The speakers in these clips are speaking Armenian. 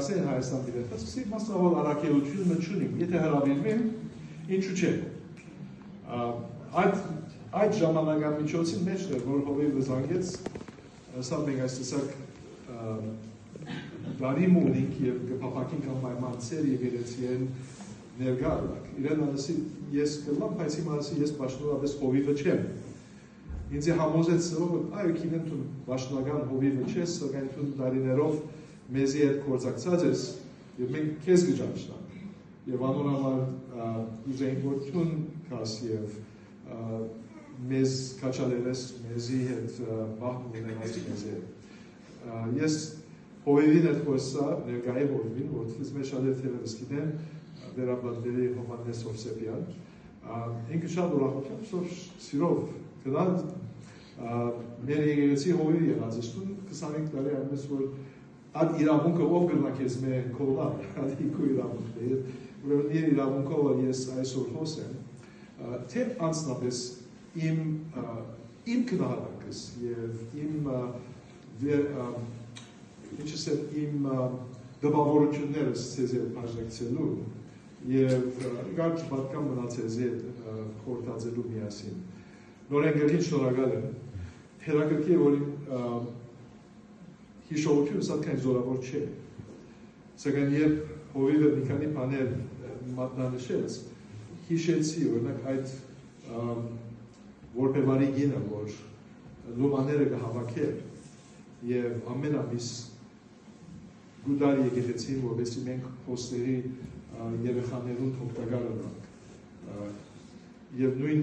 Ասեն Հայաստան դիվերտաց, մասնավոր առաքելությունը չունիմ, եթե հրավիրվեմ, ինչու չէ։ Այդ ժամանակամիջոցին մեջ էր, որ հովիվը զանգեց, սա մենք այս տեսակ դարիմ ունենք և կպապակին կամ մայմանցեր և երեցիեն ներգա ալակ։ Իրեն անասի ես կլամ, բայց իմ անասի ես բաշնորապես հովիվը չեմ։ Ինձ է համոզեց սրով, այո կինեմ տուն բաշնական հովիվը չես, սակայն տուն դարիներով մեզի հետ կործակցած ես և մենք կեզ գջանշնանք և անոր համար ուզենք որ տուն կաս և մեզ կաչալերես մեզի հետ բաղն ունենաց մեզի հետ։ Ես հովիվին հետ խոսա, ներգայի հովիվին, որտից մեր շատ էր թերևս գիտեն, վերաբատվելի Հովհաննես Հովսեփյան, ինքը շատ ուրախությամբ սիրով գնալ մեր եկեղեցի հովիվ եղած ես տուն 25 տարի այնպես որ այդ իրավունքը ով գրնա քեզ մեր կոլար, այդ իքու իրավունքն է, ուրեմն իր իրավունքով ես այսօր խոսեմ, թե անձնապես իմ գնահատակս և իմ դպավորություններս ցեզ հետ բաժնեկցելու և գարչ պատկան մնալ ցեզ հետ խորհրդածելու միասին։ Նորեն գրքին շնորհակալ եմ, հետաքրքիր է, որ հիշողությունը սատքան զորավոր չէ, սակայն երբ հովիվը մի քանի բաներ մատնանշեց, հիշեցի, օրինակ այդ որբևարի գինը, որ լումաները կհավաքեր և ամեն ամիս գուդար եկեղեցին, որովհետև մենք հոստերի երեխաներուն օգտակար ունենք։ Եվ նույն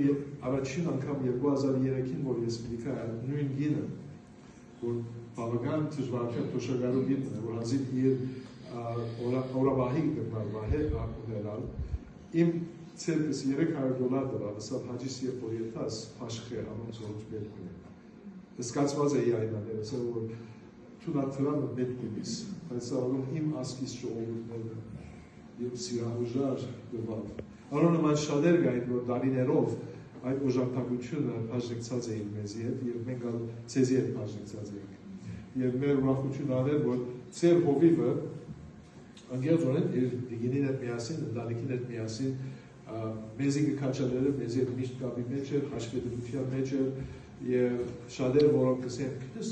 առաջին անգամ 2003-ին, որ ես լիքա նույն գինը, որ բավական դժվարության թոշակարու գինն է, որ հազիվ իր օրավահի կգնալ վահե ուներալ, իմ ցերկս $300 դրավ, սա հաջիս երբ որ եթաս փաշխե անոնց որոց պետք ունի։ Սկացված է այնաները, սա որ թունաթրանը պետք ունիս, բայց սա որում իմ ասկիս ժողովուրդները և սիրահուժար դվավ։ Անոնման շատեր գային, որ դարիներով այդ ուժապտակությունը բաժնեկցած էին մեզի հետ և մենք ցեզի հետ բաժնեկցած էինք։ Եվ մեր ուրախություն անել, որ ծեր հովիվը անգերձորեն իր դիգինին հետ միասին, ընտանիքին հետ միասին մեզի կքաչալերը մեզի հետ միշտ կապի մեջ էր, հաշվետվության մեջ էր և շատեր, որոնք կսեն, գիտես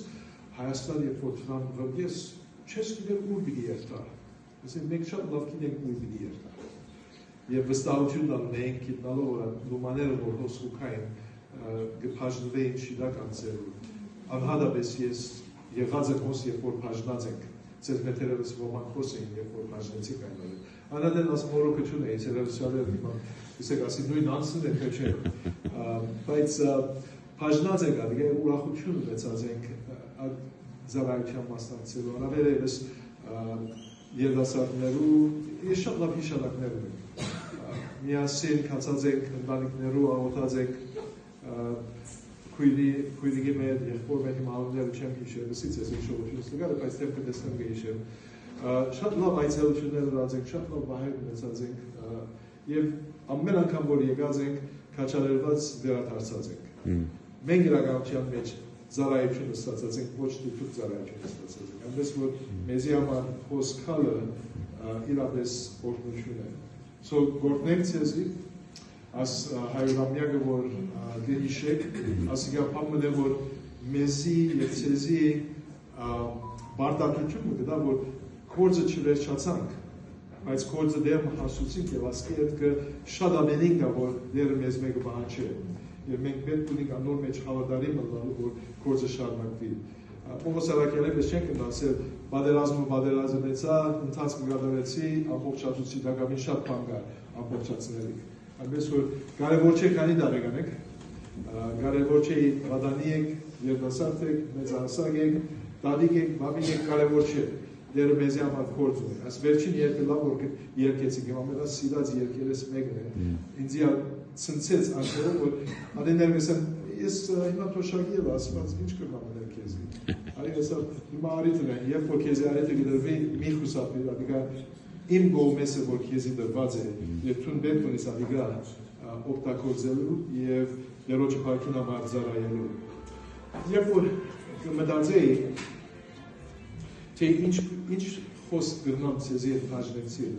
Հայաստան երբ որ տնան ես չես գիտեմ ուր պիտի երթա, մենք շատ լավ գիտենք ուր պիտի երթա և վստահությունն ունենք գիտնալով, որ լումաները, որ հոսուքային կփաժնվեին շիդակ անձերու, անհատապես ես եղած եմ հոս, երբ որ փաժնած ենք, ձեզ մեթերևս ոմանք հոս էին, երբ որ փաժնեցիք այն օրը։ Անադեն ասում որոքություն է, երևս շատեր իսեք ասի նույն անցն է, թե չէ, բայց փաժնած ենք ադիգ, ուրախություն ունեցած ենք զավայության մասնակցելու, անավերևս երդասարդներու, ես շատ լավ հիշատակներ ունենք, միասին կացած ենք, ընտանիքներու աղոթած ենք, քույրիկի մեր, եղբոր մեր իմ անունները չեմ հիշել, վսից ես հիշողությունս նգարը, բայց թեմ կտեսնեմ կհիշեմ, շատ լավ այցելություններ ունած ենք, շատ լավ վահեր ունեցած ենք և ամեն անգամ, որ եկած ենք, կաչալերված վերադարձած ենք։ Մենք իրականության մեջ զարայությունը ստացած ենք, ոչ դիպուկ զարայությունը ստացած ենք, այնպես որ մեզի համար խոսքալը իրապես օրհնություն է։ So գործնենք ցեզի, աս հայրամյակը, որ գհիշեք, ասիկա պամն է, որ մեզի և ցեզի բարտադրությունը գտա, որ կորձը չվերջացանք, բայց կորձը դեր հասուցինք և ասկի հետ կը շատ ամենին կա, որ դերը մեզ մեկը բան չէ։ Եվ մենք պետք ունենք անոր մեջ հավատարի մնալու, որ կորձը շարունակվի։ Պողոս Արաքյալը պես չենք ընդասել, բادرազմեցա, ընթացք կգադարեցի, ամբողջացուցի դակամին շատ բան կա ամբողջացնելիք։ Այնպես որ կարևոր չէ քանի տարեկան եք, կարևոր չէ ռադանի եք, երդասարդ եք, մեծահասակ եք, տատիկ եք, բաբիկ եք, կարևոր չէ։ Դերը մեզի համար կորձ ունի։ Այս վերջին երկը լավ որ երկեցինք, եմ ամենասիրած երկերես մեկն է, ինձի ցնցեց անձերով, որ ադեներվես եմ, ես հիմա թոշակի եմ ասված, ինչ կմամներ քեզի։ Արի հեսա հիմա արիթն է, երբ որ քեզի արիթը գդրվի մի խուսապի, ադիգա իմ գողմեսը, որ քեզի դրված է, և թուն բետ ունիս ադիգա օգտագործելու և երոջը պայքին համար զարայելու։ Երբ որ կմտածեի, թե ինչ խոսք գրնամ ցեզի հետ բաժնեցի։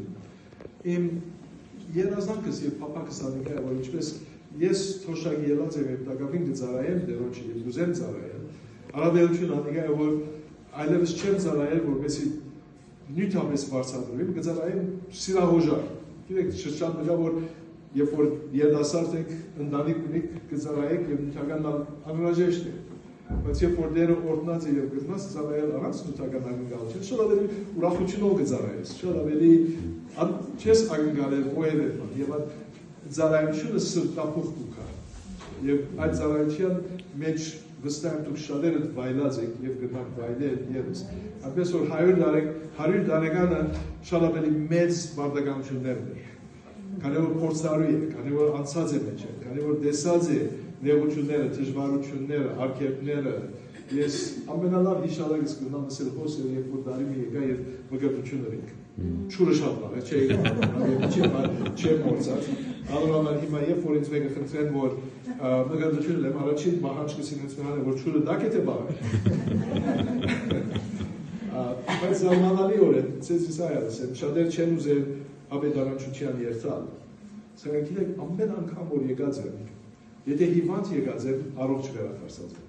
Իմ երազանքս եւ փափակս ալինքա որ ինչպես ես թոշակի ելած եմ եւ տակավին գծարայեմ դերոջի եւ դուզեմ ծարայել արաբելություն ալինքա որ այլևս չեմ ծարայել որպեսի նյութապես բարձրացնեմ գծարայեմ սիրահոժար գիտեք շրջան մտա որ երբ որ երդասարդ եք ընտանիք ունեք գծարայեք եւ նյութական անհրաժեշտ է բայց երբ որ դերը օրտնած է եւ գտնած ծարայել առանց նյութական ակնկալություն շատ ավելի ուրախությունով գծարայես շատ ավելի չես ակնկալել ովևէ բան եւ այդ ծառայությունը սրտապուխ կուքա եւ այդ ծառայության մեջ վստահ եմ դուք շատերը վայլած եք եւ գտնակ վայլել եւս այնպես որ 100 տարեկանը շատ ավելի մեծ բարդականություններ ունի քանի որ փորձարու է քանի որ անցած է մեջ քանի որ տեսած է նեղությունները դժվարությունները արգելքները ես ամենալավ հիշալակս գտնամ ասել հոսել երբ որ դարի մի եկա եւ մգրտություն ունենք Չուրը շատ լավ է, չէ մորցած, ալուրաման հիմա երբ որ ինձ մեկը խնդրեն, որ մգրտություն եմ, առաջին բահանջ կսին ինձ մեղան է, որ չուրը դակ է թե բաղ է։ Բայց զարմանալի օր է, ծեզ ես այլ ասեմ, շատեր չեն ուզել ավետարանչության երթալ, սրանք գիտեք ամեն անգամ որ եկած եմ, եթե հիվանդ եկած եմ, առողջ վերադարձած եմ,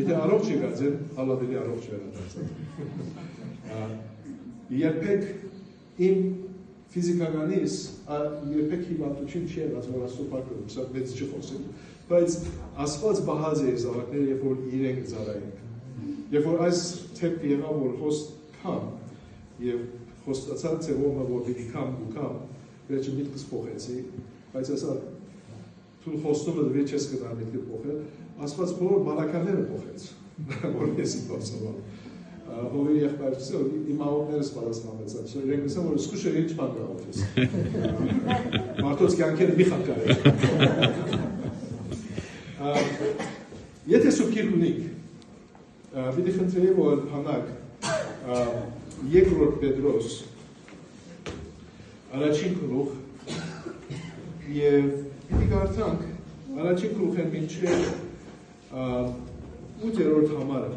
եթե առողջ եկած եմ, հալավելի առողջ վերադարձած եմ։ Երբեք իմ ֆիզիկականից երբեք հիվանդություն չի եղած, որ աստուպակը սա մեծ չխոսել, բայց ասված բահած է զավակները, երբ որ իրենք ծառայենք։ Երբ որ այս թեպք եղավ, որ խոստ կամ եւ խոստացած ծևոմը, որ պիտի կամ ու կամ, վերջը միտքս փոխեցի, բայց ասա թու խոստումը դվի չես կտա միտքը փոխել, ասված բոլոր բանականները փոխեց, որ ես իբացավ։ Հովերի եղբայրը իմ աղոտներս պատասխանվեցան, իրենք ասան, որ սկուշը ինչ բան գաղոտ ես։ Մարդոց կյանքերը մի խանգար է։ Եթե սուպքիր ունիք, պիտի խնդրեի, որ հանակ երկրորդ Պետրոս առաջին գլուխ եւ պիտի կարդանք առաջին գլուխը մինչեւ 8-րդ համարը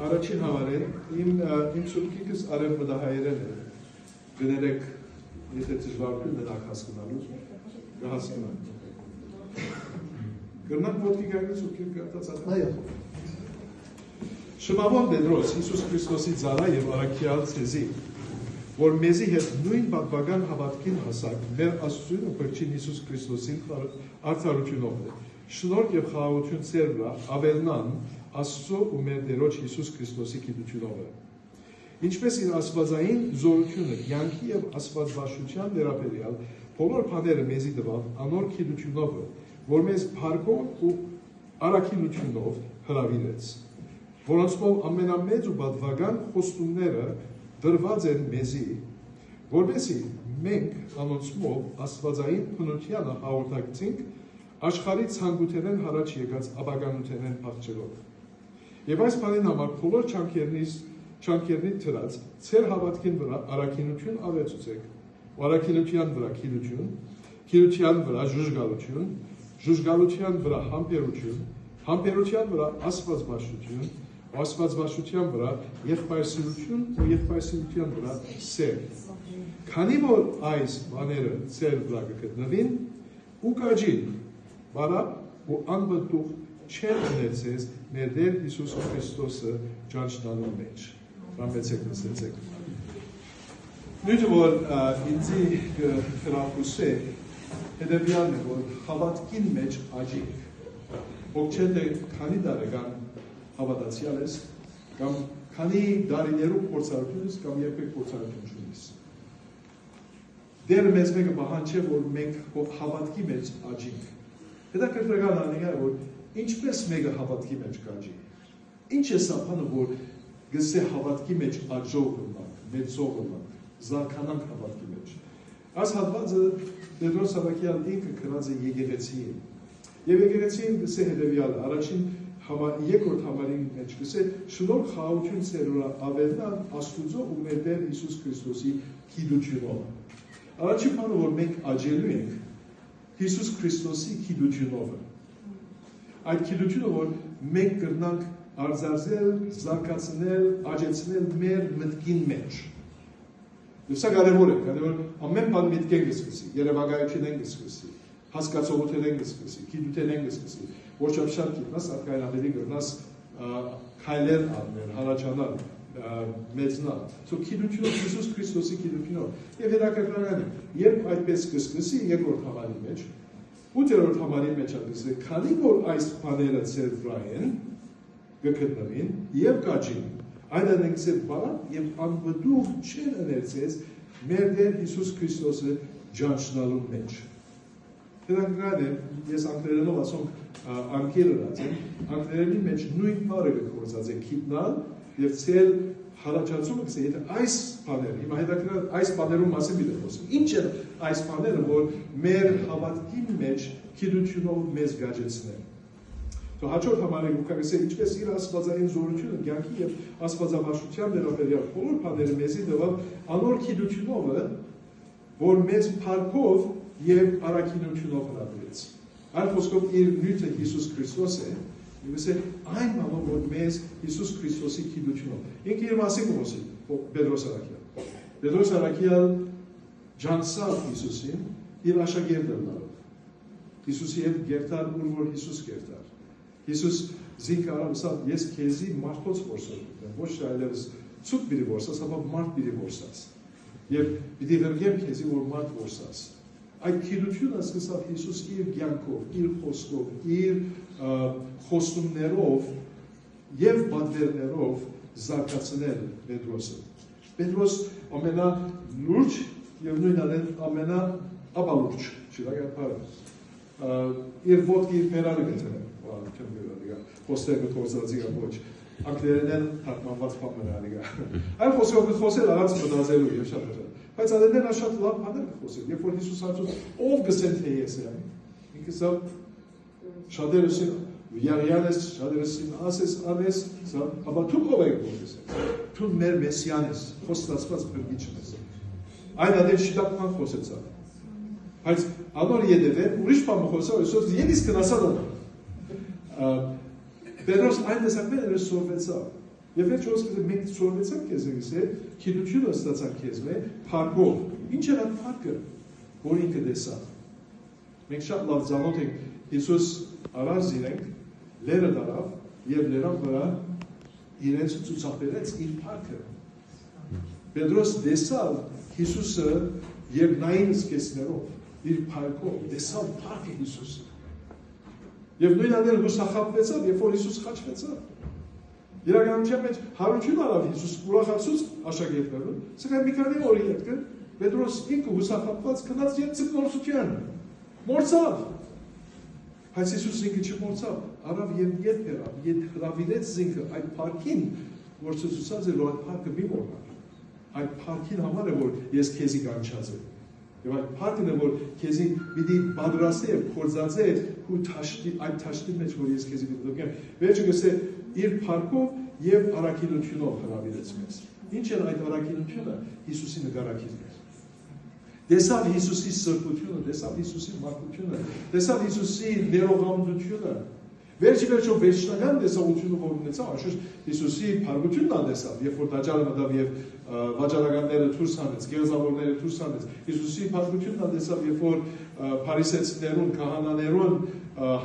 Առաջին համարեն, իմ սուպքիկս արևմտահայերեն է, գներեք, եթե ծժվարություն մենակ հասկնալու, կհասկնանք։ Գրնանք ոտքի գայգը սուպքիկ կարտած ատը։ Շմավոն Պետրոս, Հիսուս Քրիստոսի ծառա եւ առաքյալ ցեզի, որ մեզի հետ նույն պատվական հավատքին հասակ, մեր Աստծուն ու Փրկին Հիսուս Քրիստոսին արդարությունով է։ Շնորհք եւ խաղաղություն ձեր վրա ավելնան Աստծո ու մեր Տերոջ Հիսուս Քրիստոսի գիտությունով է։ Ինչպես իր աստվածային զորությունը, կյանքի եւ աստվածաշության վերաբերյալ բոլոր բաները մեզի տվավ անոր գիտությունով է, որ մեզ փառքով ու առաքինությունով հրավիրեց, որոնցով ամենամեծ ու պատվական խոստումները դրված են մեզի, որովհետեւ մենք անոնցմով աստվածային բնությանը հաղորդակցենք աշխարհի ցանկութենեն հարաճ եկած ապականութենեն փախչելով։ Եվ այս բանին համար բոլոր չանկերնի թրած ծեր հավատքին վրա առաքինություն ավեցուցեք, առաքինության վրա քիլություն, քիլության վրա ժուժգալություն, ժուժգալության վրա համբերություն, համբերության վրա աստվածաշություն, աստվածաշության վրա եղբայրսիրություն ու եղբայրսիրության վրա սեր։ Քանի որ այս բաները ծեր վրա կգտնվին ու կաջին, բարա ու անվտուղ չեն ունեցես մեր Տեր Հիսուս Քրիստոսը ճանչնալու մեջ։ Ռամեցեք նստեցեք։ Նույնը որ ինձի կրախուսե հետևյալն է, որ հավատքին մեջ աճիկ։ Ոգչետ է քանի տարեկան հավատացյալ ես, կամ քանի դարիներու փորձառություն ես, կամ երբեք փորձառություն չունես։ Դերը մեզ մեկը պահանջ է, որ մենք հավատքի մեջ աճենք։ Հետաքրքրական անենք է, որ ինչպես մեկը հավատքի մեջ կաճի։ Ինչ է սա բանը, որ գսե հավատքի մեջ աճող գնանք, մեծող գնանք, զարգանանք հավատքի մեջ։ Այս հատվածը Պետրոս առաքյալ ինքը գրած է եկեղեցիին։ Եվ եկեղեցին գսե հետևյալը, առաջին երկրորդ համարին մեջ գսե շնորհ խաղաղություն ձեր վրա ավելնան Աստուծո ու մեր Տեր Հիսուս Քրիստոսի գիտությունով։ Առաջին բանը, որ մենք աճելու ենք Հիսուս Քրիստոսի գիտությունով։ Այդ գիտությունը, որ մենք կրնանք արձարզել, զարգացնել, աճեցնել մեր մտքին մեջ։ Եվ սա կարևոր է, կարևոր ամեն բան միտքեն կսկսի, երևակայություն են կսկսի, հասկացողություն են կսկսի, գիտություն են կսկսի, ոչ շատ գիտնաս, ատկային ավելի գրնաս քայլեր առնել, հարաճանալ, մեծնալ։ So գիտությունով Հիսուս Քրիստոսի գիտությունով։ Եվ հետաքրքրական է, երբ այդպես կսկսի երկրորդ համարի մեջ, 8-րդ համարի մեջ անգլիսը, քանի որ այս բաները ձեր վրա են, կգտնվին եւ կաճին։ Այդ այնքան բան եւ անվտուղ չեն ներծես մեր Տեր Հիսուս Քրիստոսը ճանչնալու մեջ։ Հետաքրքրական է, ես անգլերենով ասում անգելրած եմ, անգլերենի մեջ նույն բառը կգործած է գիտնալ եւ ցել հարաճացումը գսե եթե այս բաները, հիմա հետաքրքրական այս բաներում մասին մի խոսեմ։ Ինչ է այս բաները, որ մեր հավատքի մեջ գիտությունով մեզ գաճեցնեն։ Հաջորդ համարը ուղղակի ինչպես իր աստվածային զորությունը կյանքի եւ աստվածավարժության վերաբերյալ բոլոր բաները մեզի տվավ անոր գիտությունով, որ մեզ փառքով եւ առաքինությունով հրավիրեց։ Այլ խոսքով իր նյութը Հիսուս Քրիստոս է, եւ ասել այն բանը, որ մեզ Հիսուս Քրիստոսի գիտությունով։ Ինքը իր մասին խոսի Պետրոս Արաքյալ։ Պետրոս Արաքյալ ջանցավ Հիսուսին իր աշակերտը դառավ։ Հիսուսի հետ գերտար, որ Հիսուս գերտար։ Հիսուս զինք արամսավ, ես քեզի մարդոց որսով եմ, ոչ թե այլևս ցուտ բիդի որսաս, ապա մարդ բիդի որսաս։ Եվ պիտի վերգեմ քեզի, որ մարդ որսաս։ Այդ գիտությունը սկսավ Հիսուս իր կյանքով, իր խոսքով, իր խոստումներով եւ պատվերներով զարգացնել Պետրոսը։ Պետրոս ամենալուրջ եւ նույնանալ ամենաաբալուրջ, չիրագապարը։ Իր ոտքի փերանը գտել խոստերը կործածի ոչ, անգլերենեն թարգմանված բաներ ալիգա։ Այլ խոսքով խոսել առանց մտածելու եւ շատ շատ։ Բայց ալերենը շատ լավ բաներ խոսել, երբ որ Հիսուս ասում ով գսեն թե ես եմ։ Ինքը սա շատերս Յարյանես, շատերս ասես անես, սա ապա դու ով եք որպես։ Դու մեր մեսիան ես, խոստացված բրգիչն ես։ Այն ադեր շիտակման խոսեցա։ Բայց անոր յետևեն ուրիշ բան խոսա, այսօր ես կնասալ Պետրոս այն տեսակները սորվեցավ։ Եվ վերջ ոսկեզը մենք սորվեցանք քեզ է, գիտությունը ստացանք քեզ մե, փառքով։ Ինչ էր այդ փառքը, որ ինքը տեսավ։ Մենք շատ լավ ծանոթ ենք Հիսուս արած իրենք, լերը դարավ եւ լերան վրա իրենց ցուցաբերեց իր փառքը։ Պետրոս տեսավ Հիսուսը եւ նային սկեսներով, իր փառքով, տեսավ փառքը Հիսուսը։ Եվ նույն անել հուսախապվեցավ, երբ որ Հիսուս խաչվեցավ։ Իրականության մեջ հարություն արավ Հիսուս ուրախացուց աշակերտներուն, սակայն մի քանի օրի հետո Պետրոս ինքը հուսախապված գնաց եւ ցկնորսության։ Մորցավ։ Բայց Հիսուս ինքը չմորցավ, արավ եւ ետ հեռավ, ետ հրավիրեց ինքը այդ փառքին, որ ցույցած է որ այդ փառքը մի մոռանա։ Այդ փառքին համար է որ ես քեզի կանչած եմ։ Եվ այդ փառքն է որ քեզի պիտի պատրաստի եւ կորզածե ու թաշտի այդ թաշտի մեջ որ ես քեզի պիտի դոկեմ վերջը գսե իր փառքով եւ առաքինությունով հրավիրեց մեզ ինչ է այդ առաքինությունը Հիսուսի նկարակիրն է տեսավ Հիսուսի սրբությունը տեսավ Հիսուսի մարդությունը տեսավ Հիսուսի ներողամտությունը վերջի վերջո վերջնական տեսողությունը որ ունեցավ աշխուժ Հիսուսի փառությունն անդեսավ երբ որ տաճարը մտավ եւ վաճառականները դուրս հանեց գերզավորները դուրս հանեց Հիսուսի փառությունն անդեսավ երբ որ փարիսեցիներուն քահանաներուն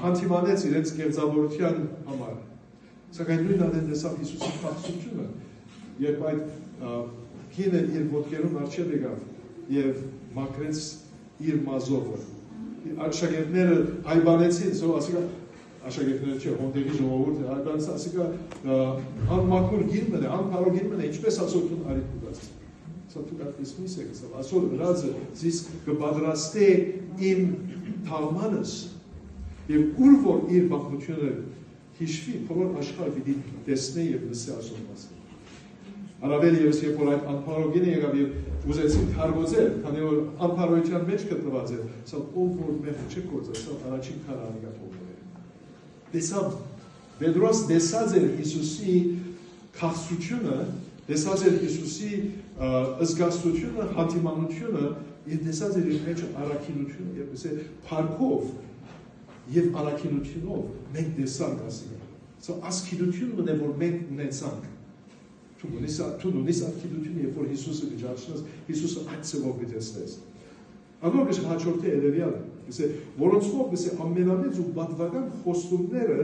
հանդիմանեց իրենց գերզավորության համար սակայն նույն անդեսավ Հիսուսի փառությունը երբ այդ կինը իր ոտքերում արչև եկավ եւ մաքրեց իր մազովը աշակերտները այբանեցին սո ասիկա աշակերտները չէ, հոնդերի ժողովուրդը, այդպես ասիկա անմաքուր գինն է, անփարո գինն է, ինչպես ասորտուն արիք ուտած։ Սա դուք այդպես միս եք, ասոր հրածը զիս կպատրաստե իմ թաղմանս եւ ուր որ իր բախտությունը հիշվի, բոլոր աշխարհը պիտի տեսնի եւ լսի ասոր մասը։ Առավել եւս երբ որ այդ անփարո գինը եկավ եւ ուզեցին թարգոծել, քանի որ անփարոյության մեջ գտնված է, սա ով որ մեղք չի գործել, սա առաջին քարանի գտող Տեսավ, Պետրոս տեսած էր Հիսուսի քաղցությունը, տեսած էր Հիսուսի զգաստությունը, հանդիմանությունը, եւ տեսած էր իր մեջ առաքինությունը, եւ ասել փառքով եւ առաքինությունով մենք տեսանք ասիկա։ Ասկիդությունն է, որ մենք ունեցանք։ Դու ունես ասկիդությունը, երբ որ Հիսուսը գճարշնես, Հիսուսը այդ ծևով գտեսնես։ Անգոր կշ հաջորդի երևյալը, որոնցով ամենամեծ ու պատվական խոստումները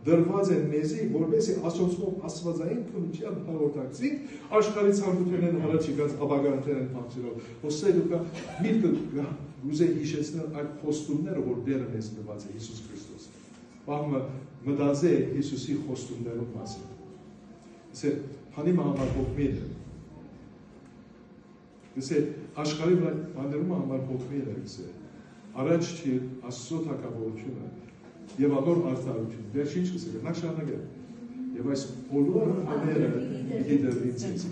դրված են մեզի, որպեսզի ասոնցով աստվածային քննության հաղորդակցենք, աշխարհի ցանկություններն առաջ եկած ապագաներն փոխելով, ոսելուկա միտքը ուզեի հիշեցնել այդ խոստումները, որ դերը մեզ տված է Հիսուս Քրիստոս։ Բաղը մտածե Հիսուսի խոստումներով մասին։ Հանի համար հոգմել է։ Աշխարհի բաներում համար հոգմել է, առաջ չի Աստծո թագավորությունը եւ ադոր արդարություն։ Դեռ ինչ կսել, նա շարունակել։ Եվ այս բոլոր բաները պիտի դրվին ցեզ։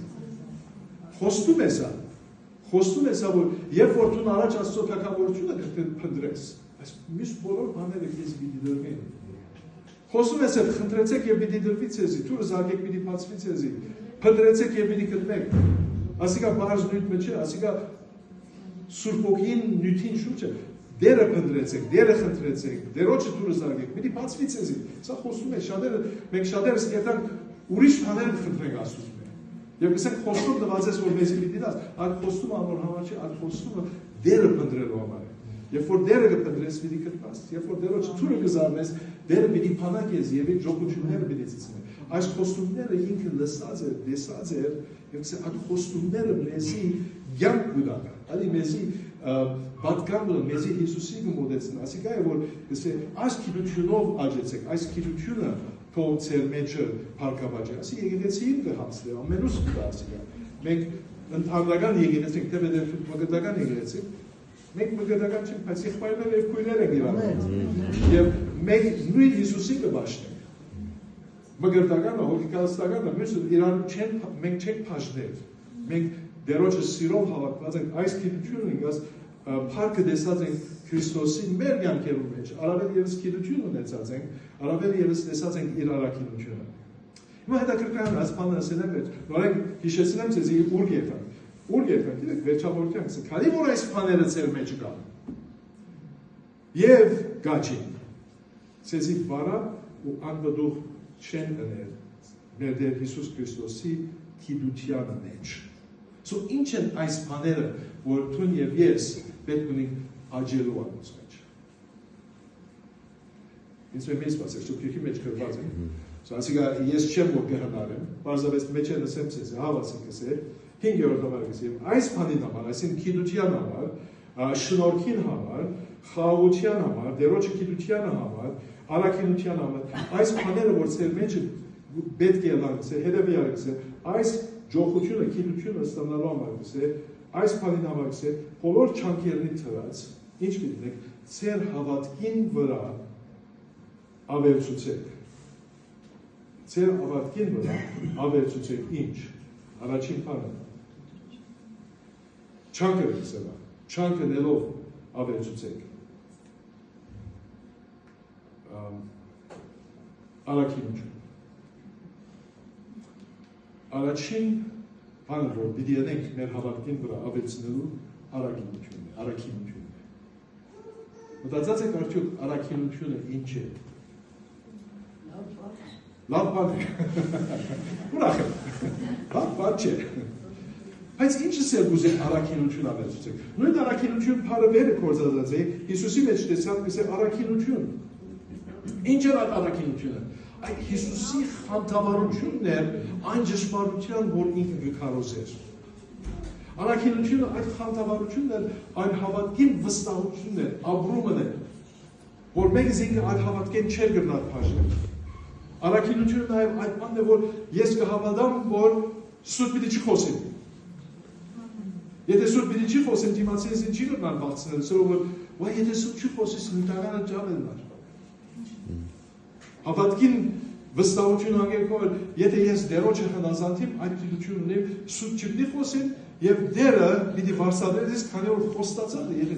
Խոստում է սա, որ երբ որ դու առաջ Աստծո թագավորությունը կփնտրես, այս միշտ բոլոր բաները քեզ պիտի դրվին։ Խոսում ես, խնդրեցեք եւ պիտի դրվի ցեզի, դուրս զարգեք պիտի բացվի ցեզի, փնտրեցեք եւ պիտի գտնեք։ Ասիկա բարձ նույն մեջ է, ասիկա Սուրբ Օգին նյութին շուրջը, դերը փնտրեցեք, դերը խնդրեցեք, դերոջը դուրս զարգեք, պիտի բացվի ցեզի։ Սա խոսում է շատերը, մենք շատերս կետանք ուրիշ բաներ խնդրենք Աստծուց։ Եվ ասենք խոստում տված ես, որ մեզի պիտի դաս, այդ խոստումը ամոր համար չի, այդ խոստումը դերը փնտրելու համար է։ Երբ որ դերը կփնտրես, պիտի գտնաս, երբ որ դերոջ թուրը կզարնես, դերը պիտի փանակ ես եւ այդ ժողովությունները պիտի ցցնի։ Այս խոստումները ինքը լսած էր, տեսած էր, եւ այդ խոստումները մեզի յանք կդան, ալի մեզի պատկան ու մեզի Հիսուսի գմոդեցն, ասիկա է որ այս գիտությունով աճեցեք, այս գիտությունը թող ծեր մեջը փառքաբաճի, ասի եկեղեցին կհասնի, ամենուս կդասի։ Մենք ընդհանրական եկեղեցին, թե դեր մգդական եկեղեցի, մենք մգդական չենք, բայց եղբայրներ եւ քույրեր ենք իրար։ Եվ մենք նույն Հիսուսին կբաշխենք։ Մգդականը, հոգեկալստականը մենք չենք փաշնել։ Մենք դերոջը սիրով հավաքված ենք այս գիտությունը ինքս փառքը տեսած ենք Քրիստոսի մեր կյանքերում մեջ, առավել եւս գիտություն ունեցած ենք, առավել եւս տեսած ենք իր առաքինությունը։ Հիմա հետաքրքրական այս բանը ասել եմ, նորեն հիշեցնեմ ձեզ ուր եկանք։ Ուր եկանք, դեք վերջավորությամբ ասեք, քանի որ այս բաները ծեր մեջ կան։ Եվ գաչին։ Ցեզի բարա ու անվդուղ չեն դնել մեր Տեր Հիսուս Քրիստոսի գիտության մեջ։ Ինչ են այս բաները, որ դու եւ ես պետք ունենք աճելու անոց մեջ։ Ինձ մեծ բացեք, դու քիքի մեջ գրված եք։ Ասիկա ես չեմ որ կհնարեմ, բարձրապես մեջ են ասեմ ցեզ, հավասիկ ասել, 5-րդ համարից եւ այս բանին համար, այսինքն գիտության համար, շնորհքին համար, խաղաղության համար, դերոջը գիտության համար, առաքինության համար, այս բաները որ ծեր մեջը պետք է լանցե, հետեւյալ է, այս ջոխությունը, գիտությունը ստանալու համար այս բանին համար բոլոր չանկերնի թրած, ինչ պիտեք, ծեր հավատքին վրա ավելցուցեք։ Ծեր հավատքին վրա ավելցուցեք ինչ։ Առաջին բանը։ Չանկը լսելա, չանկը նելով ավելցուցեք։ Առաքինություն։ Առաջին բանը, որ պիտի անենք մեր հավատքին վրա ավելցնելու առաքինությունն է։ Մտածած եք արդյոք առաքինությունը ինչ է։ Լավ բան է։ Ուրախ եմ։ Լավ բան չէ։ Բայց ինչս է ուզում առաքինություն ավելցուցեք։ Նույն առաքինություն բառը վերը կործածած է Հիսուսի մեջ տեսած առաքինություն։ Ինչ է այդ առաքինությունը։ Այդ Հիսուսի խանդավառությունն է այն ճշմարտության, որ ինքը կքարոզեր։ Առաքինությունը այդ խանդավառությունն է, այն հավատքին վստահությունն է, ապրումն է, որ մենք ինքը այդ հավատքին չեր գնալ բաժնել։ Առաքինությունը նաև այդ բանն է, որ ես կհավատամ, որ սուտ պիտի չխոսեմ։ Եթե սուտ պիտի չի խոսեմ, դիմացի ես ինչի գնալ բացնել, որ եթե սուտ չի խոսես, նույնտականը ջավելնար։ Հավատքին վստահություն անգերքով, եթե ես դերոջը հնազանդիմ, այդ գիտությունն ունեմ, սուտ չպիտի խոսեմ, եւ դերը պիտի վարսավերես, քանի որ խոստացած է, եթե